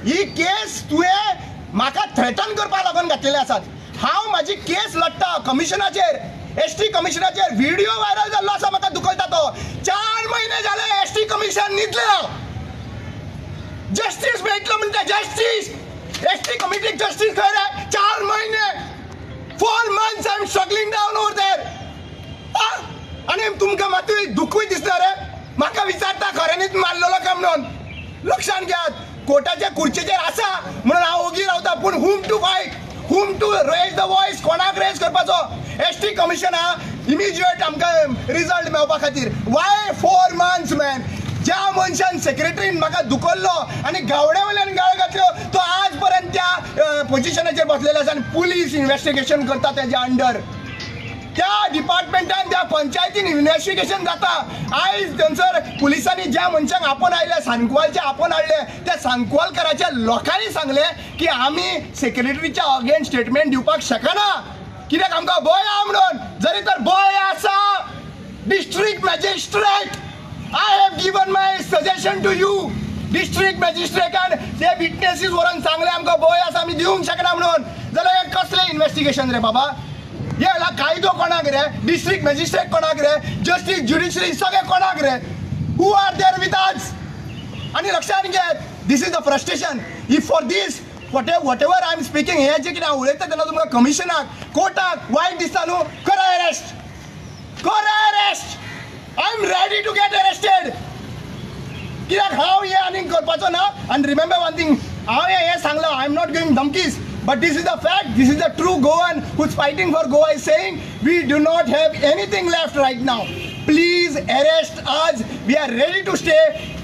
ही केस तुवें म्हाका थ्रेटन करपा लागून घातलेले आसात। हांव म्हाजी केस लढटा कमिशनाचेर, एसटी कमिशनाचेर। व्हिडिओ व्हायरल जाल्लो आसा, म्हाका दुखयता तो। 4 महिने जाले एसटी कमिशन न्हिदलें, जस्टिस मेळटलो म्हणटा जस्टिस। एसटी कमिटीक जस्टिस खंय रे? 4 महिने, 4 months I am struggling down over there. आनी तुमकां मातूय दुखूय दिसना रे? म्हाका विचारता खऱ्यांनीच मारलेलो काय म्हणून? लक्षात घेयात, कोर्टाच्या खुर्चेचेर आसा म्हणून हांव ओगी रावता, पूण whom to fight, whom to raise the voice, कोणाक रेज करपाचो? एसटी कमिशना इमिजिएट आमकां रिजल्ट मेळपा खातीर। Why 4 months man? ज्या मनशान सेक्रेटरीन म्हाका दुखल्लो आनी गावड्या वयल्यान गाळ घातल्यो तो आज पर्यंत त्या पोजिशनाचेर बसलेलो आसा आनी पुलीस इन्व्हेस्टिगेशन करता तेज्या अंडर। त्या डिपार्टमेंटान त्या पंचायतीन इन्व्हेस्टिगेशन जाता। आयज थंयसर पुलिसांनी ज्या मनशांक आपण आयले, सांकवालचे आपण हाडले, त्या सांकवालकाराच्या लोकांनी सांगले की आमी सेक्रेटरीच्या अगेन्स्ट स्टेटमेंट दिवपाक शकना, कित्याक आमकां भंय आहा म्हणून। जरी तर भंय आसा, district magistrate, I have given my suggestion to you. District मॅजिस्ट्रेटान ते विटनेसीस व्हरून सांगले आमकां भंय आसा, आमी दिवंक शकना म्हणून। जाल्यार हे कसलें इन्व्हेस्टिगेशन रे बाबा? याला कायदो कोणाक रे? डिस्ट्रिक्ट मॅजिस्ट्रेट कोणाक रे? जस्टिस ज्युडिशरी सगळे कोणाक रे? Who are there with us? आणि लक्षात घे, this is the frustration. If for this whatever I am speaking, हे जे कितें हांव उलयता तेन्ना तुमकां कमिशनाक, कोर्टाक वायट दिसता न्हू? कर अरेस्ट, कर arrest. I am ready to get arrested, कित्याक हांव हे आनीक करपाचो ना। आनी रिमेंबर वन थिंग, हांव हे सांगलो, आय एम नॉट गिविंग धमकीज, but this is the fact. This is the true Goan who's fighting for Goa is saying we do not have anything left right now. Please arrest us. We are ready to stay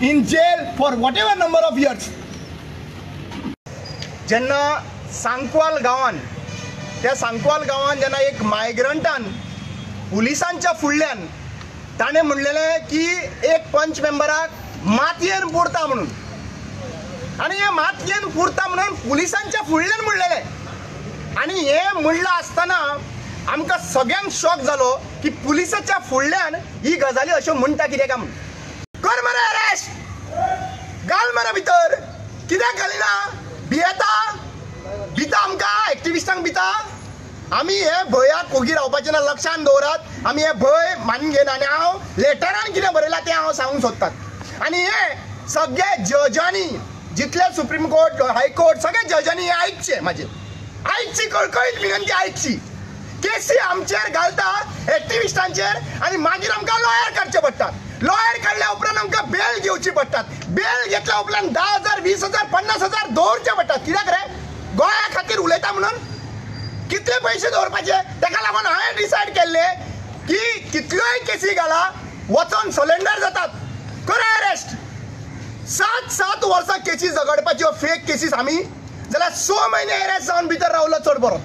in jail for whatever number of years. जेन्ना सांकवाल गांवान, त्या सांकवाल गांवान जेन्ना एक मायग्रंटान पुलिसांच्या फुडल्यान ताणें म्हणलेलें की एक पंच मेंबराक मातयेन पुरता म्हणून, आणि हे मातयेन पुरता म्हणून पुलिसांच्या फुडल्यान म्हणलेलें। आणि हे म्हणलं आसतना आमकां सगळ्यांक शॉक जालो की पुलिसाच्या फुडल्यान ही गजाली अश्यो म्हणटा कित्याक काय म्हणून। कर मरे अरेस्ट, घाल मरे भितर। कित्याक घालिना? भिता आमकां एक्टिविस्टांक भिता? आमी हे भंयाक ओगी रावपाचें ना, लक्षान दवरात। आमी हे भंय मानून घेना आनी हांव लेटरान कितें बरयलां तें हांव सांगूंक सोदतात। आनी हे सगळे जजांनी, जितले सुप्रीम कोर्ट, हायकोर्ट, सगळे जजांनी हे आयकचे, म्हाजे आयकची कळकळीत विनंती आयकची। केसी आमचेर घालता एक्टिविस्टांचेर आनी मागीर आमकां लॉयर काडचे पडटात। लॉयर काडल्या उपरांत आमकां बेल घेवची पडटात। बेल घेतल्या उपरांत 10,000, 20,000, 50,000 दवरचे पडटात। कित्याक रे? गोंया खातीर उलयता म्हणून? कितले पयशे दवरपाचे? ताका लागून हांवें डिसायड केल्लें की कितल्योय केसी घाला, वचोन सरेंडर जातात। कर अरेस्ट। 7 वर्सां केसीस झगडपाच्यो, फेक केसीस आमी, जाल्यार 6 महिने अरेस्ट जावन भितर रावलो चड बरो।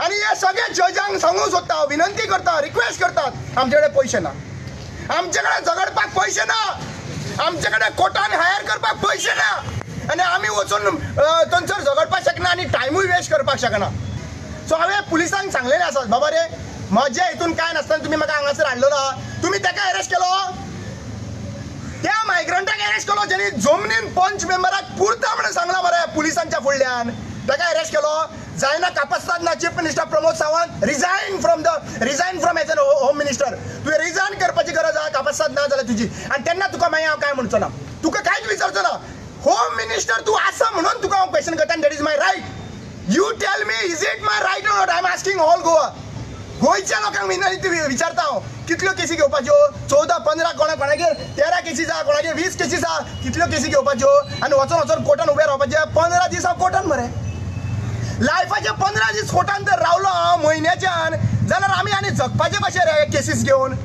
आनी हे सगळे जजांक सांगूंक सोदता, विनंती करता, रिक्वेस्ट करतात, आमचे कडेन पयशे ना, आमचे कडेन झगडपाक पयशे ना, आमचे कडेन कोर्टान हायर करपाक पयशे ना, आनी आमी वचून थंयसर झगडपाक शकना आनी टायमूय वेस्ट करपाक शकना। सो हांवें पुलिसांक सांगलेलें आसा, बाबा रे, म्हज्या हितून काय नासतना तुमी म्हाका हांगासर हाडलेलो आहा, तुमी ताका अरेस्ट केलो? त्या मायग्रंटाक अरेस्ट केलो जेणी जमनीन पंच मेंबराक पुरता म्हणून सांगला मरे पुलिसांच्या फुडल्यान, ताका अरेस्ट केलो? जायना कापास्तादना chief minister Pramod Sawant resign from as an home minister. तुवें रिजाइन करपाची गरज आहा कापास्ताद ना जाल्यार तुजी, आनी तेन्ना तुका मागीर हांव काय म्हणचो ना, तुका कांयच विचारचो ना। होम मिनिस्टर तूं आसा म्हणून तुका हांव क्वेश्चन करता, that is my right. You tell me, is it my right or not? I am asking all Goa. गोंयच्या लोकांक विनंती विचारता हांव, कितल्यो केसी घेवपाच्यो? 14, 15 कोणागेर 13 केसीस आहा, कोणागेर 20 केसीस आहा, कितल्यो केसी घेवपाच्यो आनी वचून कोर्टान उबे रावपाचें? 15 दीस हांव कोर्टान मरे, लायफाचे 15 दीस कोर्टान तर रावलो हांव म्हयन्याच्यान, जाल्यार आमी आनी जगपाचे कशे रे केसीस घेवन?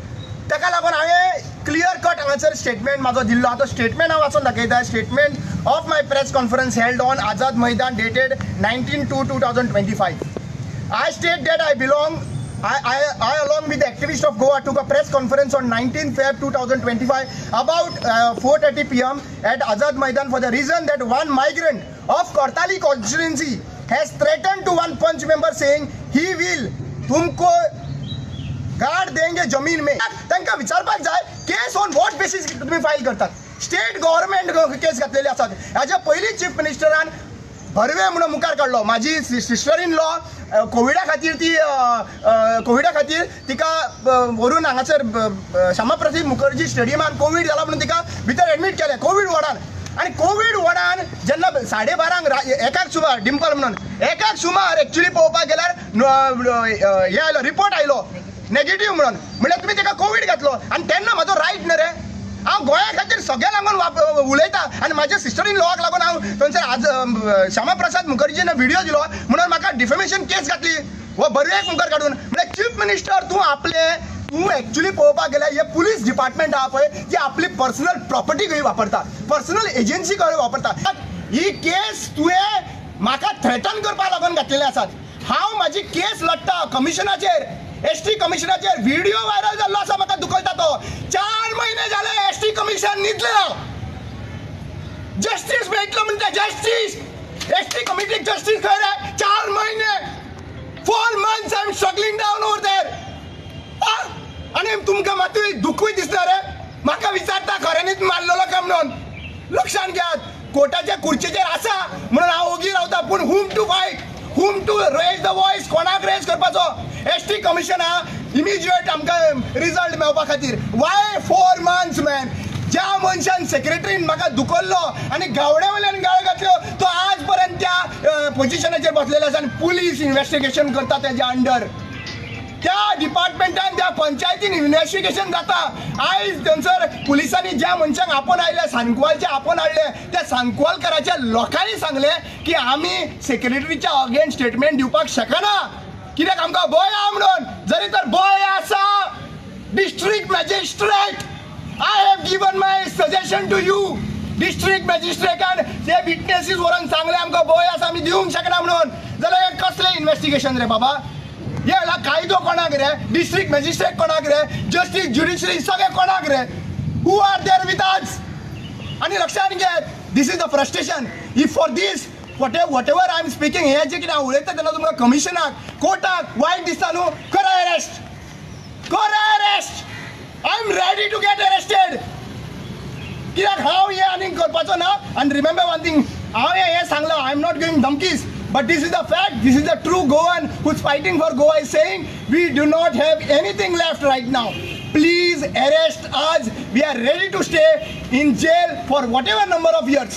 ताका लागून हांवें क्लियर कट हांगासर स्टेटमेंट म्हाजो दिल्लो। आतां स्टेटमेंट हांव वाचून दाखयता। Statement of my press conference held on Azad Maidan dated 19/2/2025. I state that I along with the activists of Goa took a press conference on 19 Feb 2025 about 4:30 p.m. at Azad Maidan for the reason that one migrant of Kortali constituency has threatened to one punch member saying he will तुमको गाड़ देंगे जमीन में। त्यांका विचारपाक जाय केस on what basis तुम्ही file करतात? स्टेट गव्हर्नमेंट केस घातलेली आसात. हाच्या पयलीं चीफ मिनिस्टरान भरवे म्हणून मुखार काडलो. माझी सिस्टर इन लॉ कोविडा खातीर तिका व्हरून हांगासर श्यामाप्रसाद मुखर्जी स्टेडियमान कोविड जाला म्हणून तिका भितर एडमीट केलें कोविड वॉर्डान. आणि कोविड वॉर्डान जेन्ना 12:30 एकाक सुमार डिंपल म्हणून एकाक सुमार एक्चुअली पळोवपाक गेल्यार हे आयलो रिपोर्ट आयलो नेगेटिव्ह म्हणल्यार तुमी ताका कोविड घातलो. आनी तेन्ना म्हाजो रायट न्हू रे. हांव गोंया खातीर सगळ्या लागून उलयता. आनी म्हाज्या सिस्टर इन लॉक लागून हांव थंयसर आज श्यामाप्रसाद मुखर्जीन व्हिडिओ दिलो म्हणून म्हाका डिफेमेशन केस घातली हो बरवेक मुखार काडून. म्हळ्यार चीफ मिनिस्टर तूं एक्चुअली पळोवपाक गेल्यार हे पुलीस डिपार्टमेंट आहा पळय ती आपली पर्सनल प्रॉपर्टी खंय वापरता, पर्सनल एजन्सी खंय वापरता. ही केस तुवें म्हाका थ्रेटन करपाक लागून घातलेले आसात. हांव म्हाजी केस लढटा कमिशनाचेर, एसटी कमिशनाचेर. व्हिडिओ व्हायरल जाल्लो आसा म्हाका दुखयता तो. 4 महिने झाले एसटी कमिशन न्हिदलें. जस्टीस मेळटलो म्हणटा जस्टीस. एसटी कमिटीक जस्टीस खंय रे? 4 महिने 4 months I am struggling down over there. आणि तुमकां मातूय दुखूय दिसना रे? म्हाका विचारता खऱ्यांनीच मारलेलो काय म्हणून. लक्षांत घेयात कोर्टाच्या खुर्चेचेर आसा म्हणून हांव ओगी रावता. पूण whom to fight, whom to raise the voice, कोणाक रेज करपाचो? एसटी कमिशना इमिजिएट आमकां रिजल्ट मेळपा खातीर. Why 4 months man? ज्या मनशान सेक्रेटरीन म्हाका दुखल्लो आनी गावड्या वयल्यान गाळ घातल्यो तो आज पर्यंत त्या पोजिशनाचेर बसलेलो आसा आनी पुलीस इन्व्हेस्टिगेशन करता तेज्या अंडर. त्या डिपार्टमेंटान त्या पंचायतीन इन्व्हेस्टिगेशन जाता. आयज थंयसर पुलिसांनी ज्या मनशांक आपोवन आयले सांकवालचे आपोवन हाडले त्या सांकवालकाराच्या लोकांनी सांगले की आमी सेक्रेटरीच्या अगेन्स्ट स्टेटमेंट दिवपाक शकना कित्याक आमकां भंय आहा म्हणून. जरी तर भंय आसा district magistrate I have given my suggestion to you. District मॅजिस्ट्रेटान ते विटनेसीस व्हरून सांगले आमकां भंय आसा आमी दिवंक शकना म्हणून. जाल्यार हे कसलें इन्व्हेस्टिगेशन रे बाबा? हे कायदो कोणाक रे? डिस्ट्रिक्ट मॅजिस्ट्रेट कोणाक रे? जस्टीस ज्युडिशरी सगळे कोणाक रे? Who are there with us? आणि लक्षात घे this is the frustration. If for this whatever I am speaking हे जे कितें हांव उलयता तेन्ना तुमकां कमिशनाक कोर्टाक वायट दिसता न्हू? करा अरेस्ट, करा arrest. I am ready to get arrested. कित्याक हांव हे आनीक करपाचो ना. आनी रिमेंबर वन थिंग, हांव हे सांगलो आय एम नॉट गिविंग धमकीज. But this is the fact, this is the true Goan who's fighting for Goa is saying we do not have anything left right now. Please arrest us. We are ready to stay in jail for whatever number of years.